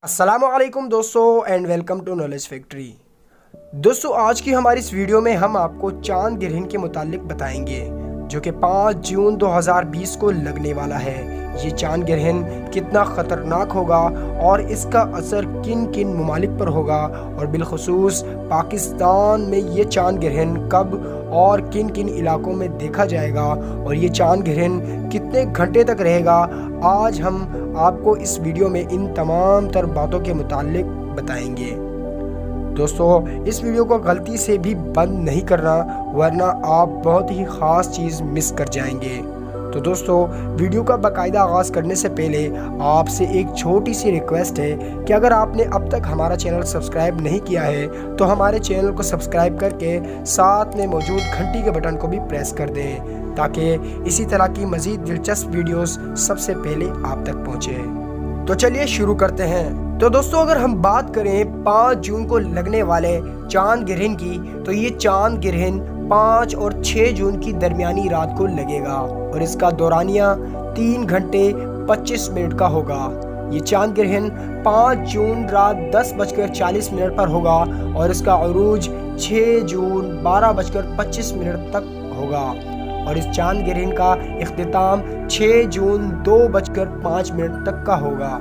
अस्सलामुअलैकुम दोस्तों and welcome to Knowledge Factory. दोस्तों आज की हमारी इस वीडियो में हम आपको चांद ग्रहण के मुतालिक बताएंगे जो कि 5 जून 2020 को लगने वाला है। ये चांद ग्रहण कितना ख़तरनाक होगा और इसका असर किन किन ममालिक पर होगा और बिलखुसूस पाकिस्तान में ये चांद ग्रहण कब और किन किन इलाकों में देखा जाएगा और ये चांद ग्रहण कितने घंटे तक रहेगा, आज हम आपको इस वीडियो में इन तमाम तर बातों के मुतालिक बताएंगे। दोस्तों इस वीडियो को गलती से भी बंद नहीं करना वरना आप बहुत ही ख़ास चीज़ मिस कर जाएंगे। तो दोस्तों वीडियो का बाकायदा आगाज़ करने से पहले आपसे एक छोटी सी रिक्वेस्ट है कि अगर आपने अब तक हमारा चैनल सब्सक्राइब नहीं किया है तो हमारे चैनल को सब्सक्राइब करके साथ में मौजूद घंटी के बटन को भी प्रेस कर दें ताकि इसी तरह की मज़ीद दिलचस्प वीडियोस सबसे पहले आप तक पहुँचे। तो चलिए शुरू करते हैं। तो दोस्तों अगर हम बात करें 5 जून को लगने वाले चांद ग्रहण की तो ये चांद ग्रहण 5 और 6 जून की दरमियानी रात को लगेगा और इसका दौरानिया 3 घंटे 25 मिनट का होगा। ये चांद ग्रहण 5 जून रात 10:40 पर होगा और इसका अरूज 6 जून 12:25 तक होगा और इस चांद ग्रहण का इख्तिताम 6 जून 2:05 तक का होगा।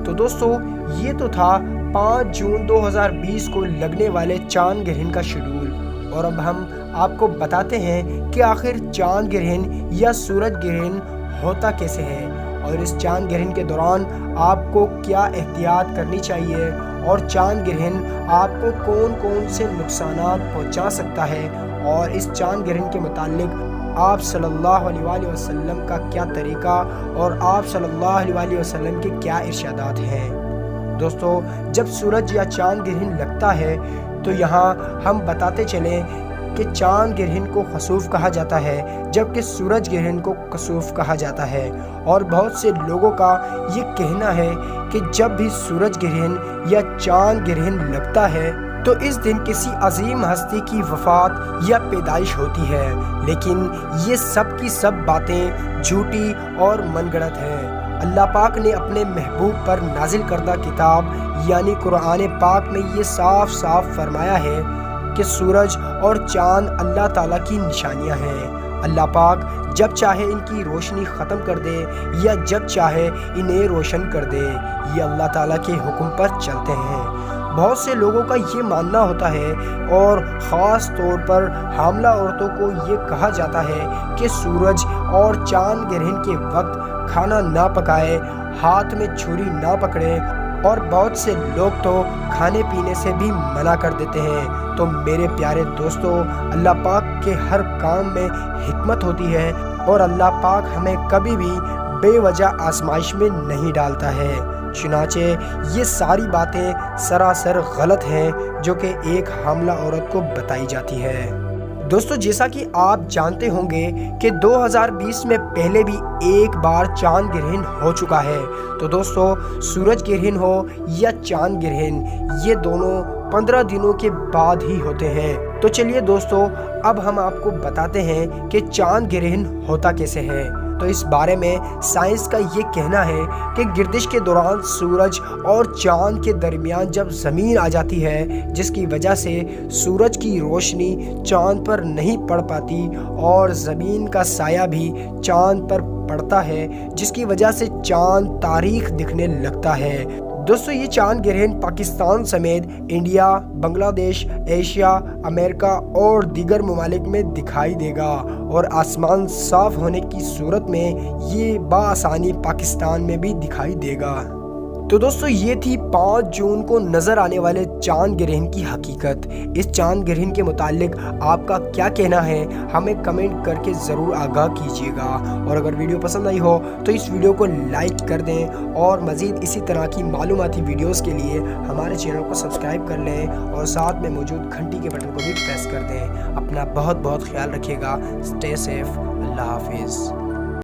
तो दोस्तों ये तो था 5 जून 2020 को लगने वाले चांद ग्रहण का शेड्यूल और अब हम आपको बताते हैं कि आखिर चांद ग्रहण या सूरज ग्रहण होता कैसे है और इस चांद ग्रहण के दौरान आपको क्या एहतियात करनी चाहिए और चांद ग्रहण आपको कौन कौन से नुकसानात पहुंचा सकता है और इस चांद ग्रहण के मुतालिक आप सल्लल्लाहु अलैहि वसल्लम का क्या तरीका और आप सल्लल्लाहु अलैहि वसल्लम के क्या इरशादात हैं। दोस्तों जब सूरज या चांद ग्रहण लगता है तो यहाँ हम बताते चलें कि चांद ग्रहण को खसूफ कहा जाता है जबकि सूरज ग्रहण को कसूफ कहा जाता है और बहुत से लोगों का ये कहना है कि जब भी सूरज ग्रहण या चांद ग्रहण लगता है तो इस दिन किसी अजीम हस्ती की वफ़ात या पैदाइश होती है, लेकिन ये सब की सब बातें झूठी और मनगढ़ंत हैं। अल्लाह पाक ने अपने महबूब पर नाजिल करदा किताब यानी कुरान पाक में ये साफ साफ फरमाया है कि सूरज और चांद अल्लाह ताला की निशानियां हैं। अल्लाह पाक जब चाहे इनकी रोशनी ख़त्म कर दे या जब चाहे इन्हें रोशन कर दे, ये अल्लाह ताला के हुक्म पर चलते हैं। बहुत से लोगों का ये मानना होता है और ख़ास तौर पर हामला औरतों को ये कहा जाता है कि सूरज और चांद ग्रहण के वक्त खाना ना पकाए, हाथ में छुरी ना पकड़े और बहुत से लोग तो खाने पीने से भी मना कर देते हैं। तो मेरे प्यारे दोस्तों अल्लाह पाक के हर काम में हिकमत होती है और अल्लाह पाक हमें कभी भी बेवजह आजमाइश में नहीं डालता है। चुनाचे ये सारी बातें सरासर गलत हैं जो कि एक हामला औरत को बताई जाती है। दोस्तों जैसा कि आप जानते होंगे कि 2020 में पहले भी एक बार चांद ग्रहण हो चुका है। तो दोस्तों सूरज ग्रहण हो या चांद ग्रहण ये दोनों 15 दिनों के बाद ही होते हैं। तो चलिए दोस्तों अब हम आपको बताते हैं कि चांद ग्रहण होता कैसे है। तो इस बारे में साइंस का ये कहना है कि गर्दिश के दौरान सूरज और चांद के दरमियान जब ज़मीन आ जाती है जिसकी वजह से सूरज की रोशनी चांद पर नहीं पड़ पाती और ज़मीन का साया भी चांद पर पड़ता है जिसकी वजह से चांद तारीख दिखने लगता है। दोस्तों ये चांद ग्रहण पाकिस्तान समेत इंडिया, बांग्लादेश, एशिया, अमेरिका और दीगर ममालिक में दिखाई देगा और आसमान साफ होने की सूरत में ये बाआसानी पाकिस्तान में भी दिखाई देगा। तो दोस्तों ये थी 5 जून को नज़र आने वाले चांद ग्रहण की हकीकत। इस चांद ग्रहण के मुतालिक आपका क्या कहना है हमें कमेंट करके ज़रूर आगाह कीजिएगा और अगर वीडियो पसंद आई हो तो इस वीडियो को लाइक कर दें और मज़ीद इसी तरह की मालूमाती वीडियोस के लिए हमारे चैनल को सब्सक्राइब कर लें और साथ में मौजूद घंटी के बटन को भी प्रेस कर दें। अपना बहुत बहुत ख्याल रखिएगा। Stay safe. अल्लाह हाफिज़।